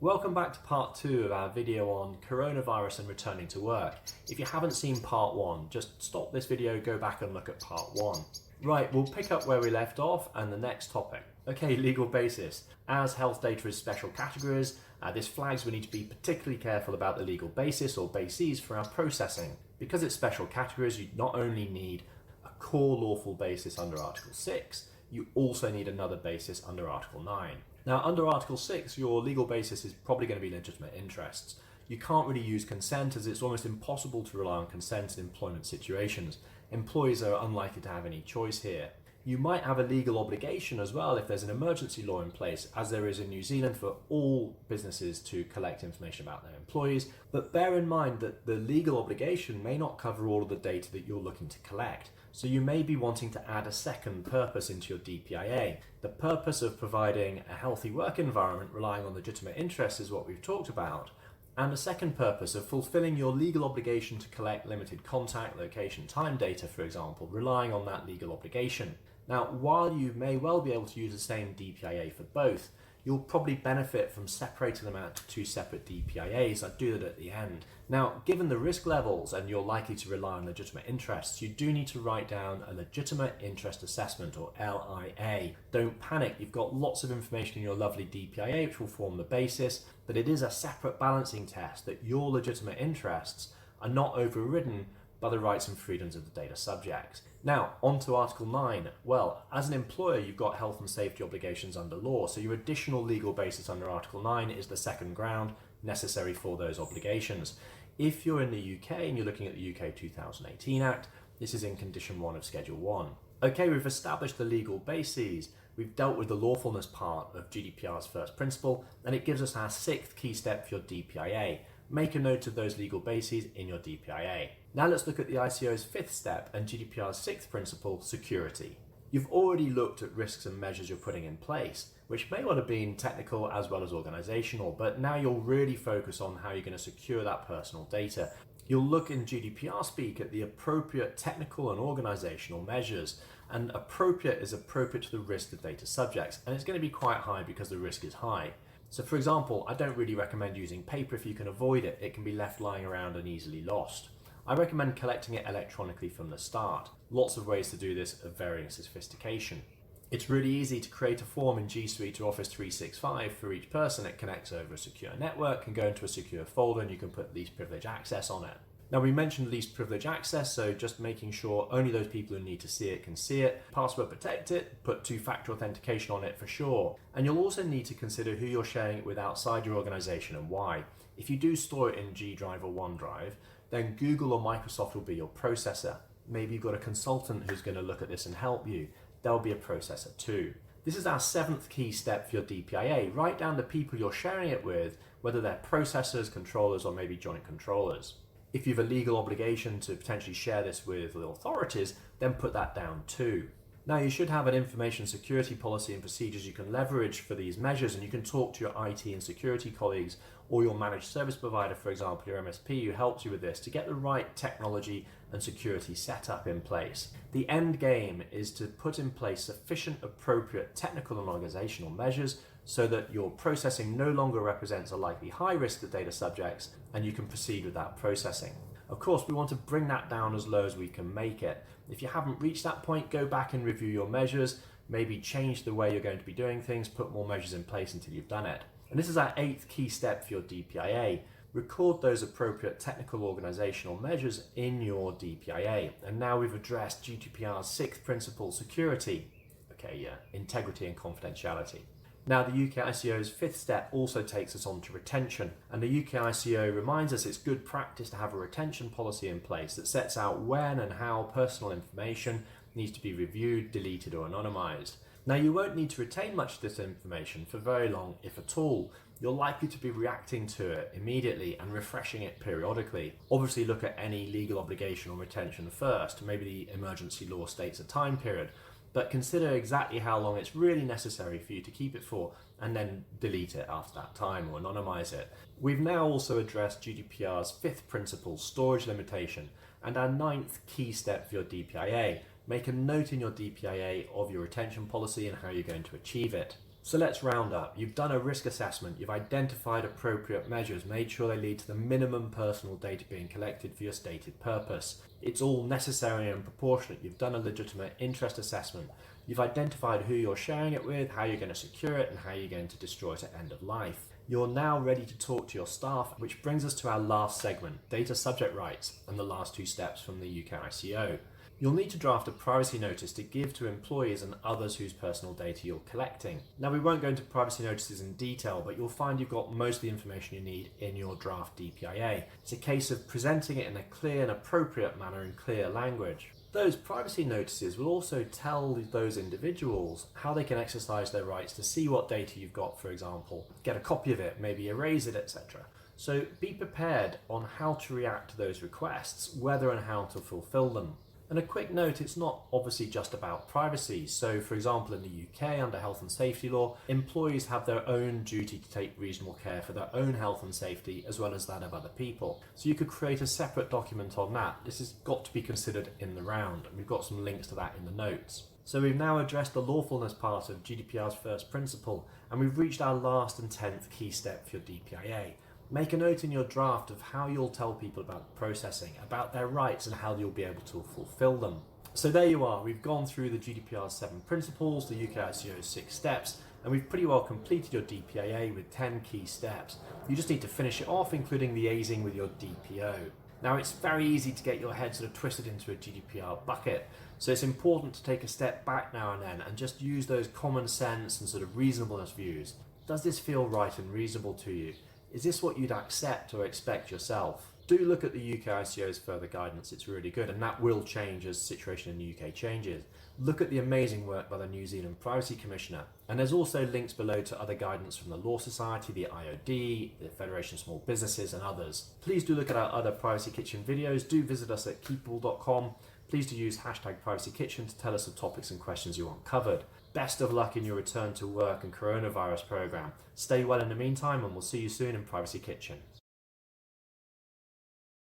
Welcome back to part 2 of our video on coronavirus and returning to work. If you haven't seen part 1, just stop this video, go back and look at part 1. Right, we'll pick up where we left off and the next topic. Okay, legal basis. As health data is special categories, this flags we need to be particularly careful about the legal basis or bases for our processing. Because it's special categories, you not only need a core lawful basis under Article 6, you also need another basis under Article 9. Now, under Article 6, your legal basis is probably going to be legitimate interests. You can't really use consent, as it's almost impossible to rely on consent in employment situations. Employees are unlikely to have any choice here. You might have a legal obligation as well if there's an emergency law in place, as there is in New Zealand, for all businesses to collect information about their employees. But bear in mind that the legal obligation may not cover all of the data that you're looking to collect. So you may be wanting to add a second purpose into your DPIA. The purpose of providing a healthy work environment relying on legitimate interests is what we've talked about. And a second purpose of fulfilling your legal obligation to collect limited contact, location, time data, for example, relying on that legal obligation. Now, while you may well be able to use the same DPIA for both, you'll probably benefit from separating them out to two separate DPIAs. I'd do that at the end. Now, given the risk levels and you're likely to rely on legitimate interests, you do need to write down a legitimate interest assessment, or LIA. Don't panic, you've got lots of information in your lovely DPIA which will form the basis, but it is a separate balancing test that your legitimate interests are not overridden by the rights and freedoms of the data subjects. Now, on to Article 9. Well, as an employer, you've got health and safety obligations under law, so your additional legal basis under Article 9 is the second ground necessary for those obligations. If you're in the UK and you're looking at the UK 2018 Act, this is in Condition 1 of Schedule 1. Okay, we've established the legal bases. We've dealt with the lawfulness part of GDPR's first principle, and it gives us our sixth key step for your DPIA. Make a note of those legal bases in your DPIA. Now let's look at the ICO's fifth step and GDPR's sixth principle, security. You've already looked at risks and measures you're putting in place, which may well have been technical as well as organizational, but now you'll really focus on how you're going to secure that personal data. You'll look in GDPR speak at the appropriate technical and organizational measures, and appropriate is appropriate to the risk of data subjects, and it's going to be quite high because the risk is high. So for example, I don't really recommend using paper if you can avoid it. It can be left lying around and easily lost. I recommend collecting it electronically from the start. Lots of ways to do this of varying sophistication. It's really easy to create a form in G Suite or Office 365 for each person. It connects over a secure network, can go into a secure folder, and you can put least privilege access on it. Now, we mentioned least privilege access, so just making sure only those people who need to see it can see it. Password protect it, put two-factor authentication on it for sure. And you'll also need to consider who you're sharing it with outside your organization and why. If you do store it in G Drive or OneDrive, then Google or Microsoft will be your processor. Maybe you've got a consultant who's going to look at this and help you. They'll be a processor too. This is our seventh key step for your DPIA. Write down the people you're sharing it with, whether they're processors, controllers, or maybe joint controllers. If you have a legal obligation to potentially share this with the authorities, then put that down too. Now, you should have an information security policy and procedures you can leverage for these measures, and you can talk to your IT and security colleagues or your managed service provider, for example, your MSP, who helps you with this, to get the right technology and security setup in place. The end game is to put in place sufficient appropriate technical and organizational measures so that your processing no longer represents a likely high risk to data subjects and you can proceed with that processing. Of course, we want to bring that down as low as we can make it. If you haven't reached that point, go back and review your measures, maybe change the way you're going to be doing things, put more measures in place until you've done it. And this is our eighth key step for your DPIA. Record those appropriate technical organizational measures in your DPIA. And now we've addressed GDPR's sixth principle, security. Integrity and confidentiality. Now, the UK ICO's fifth step also takes us on to retention, and the UK ICO reminds us it's good practice to have a retention policy in place that sets out when and how personal information needs to be reviewed, deleted, or anonymized. Now, you won't need to retain much of this information for very long, if at all. You're likely to be reacting to it immediately and refreshing it periodically. Obviously, look at any legal obligation on retention first. Maybe the emergency law states a time period, but consider exactly how long it's really necessary for you to keep it for, and then delete it after that time or anonymize it. We've now also addressed GDPR's fifth principle, storage limitation, and our ninth key step for your DPIA. Make a note in your DPIA of your retention policy and how you're going to achieve it. So let's round up. You've done a risk assessment, you've identified appropriate measures, made sure they lead to the minimum personal data being collected for your stated purpose. It's all necessary and proportionate. You've done a legitimate interest assessment. You've identified who you're sharing it with, how you're going to secure it, and how you're going to destroy it at end of life. You're now ready to talk to your staff, which brings us to our last segment, data subject rights, and the last 2 steps from the UK ICO. You'll need to draft a privacy notice to give to employees and others whose personal data you're collecting. Now, we won't go into privacy notices in detail, but you'll find you've got most of the information you need in your draft DPIA. It's a case of presenting it in a clear and appropriate manner in clear language. Those privacy notices will also tell those individuals how they can exercise their rights to see what data you've got, for example, get a copy of it, maybe erase it, etc. So be prepared on how to react to those requests, whether and how to fulfill them. And a quick note, it's not obviously just about privacy. So for example, in the UK, under health and safety law, employees have their own duty to take reasonable care for their own health and safety as well as that of other people. So you could create a separate document on that. This has got to be considered in the round. And we've got some links to that in the notes. So we've now addressed the lawfulness part of GDPR's first principle, and we've reached our last and 10th key step for your DPIA. Make a note in your draft of how you'll tell people about the processing, about their rights, and how you'll be able to fulfill them. So there you are, we've gone through the GDPR's 7 principles, the UK ICO's 6 steps, and we've pretty well completed your DPIA with 10 key steps. You just need to finish it off, including liaising with your DPO. Now, it's very easy to get your head sort of twisted into a GDPR bucket, so it's important to take a step back now and then and just use those common sense and sort of reasonableness views. Does this feel right and reasonable to you? Is this what you'd accept or expect yourself? Do look at the UK ICO's further guidance, it's really good, and that will change as the situation in the UK changes. Look at the amazing work by the New Zealand Privacy Commissioner, and there's also links below to other guidance from the Law Society, the IOD, the Federation of Small Businesses and others. Please do look at our other Privacy Kitchen videos, do visit us at keepable.com. Please do use #PrivacyKitchen to tell us the topics and questions you want covered. Best of luck in your return to work and coronavirus program. Stay well in the meantime, and we'll see you soon in Privacy Kitchen.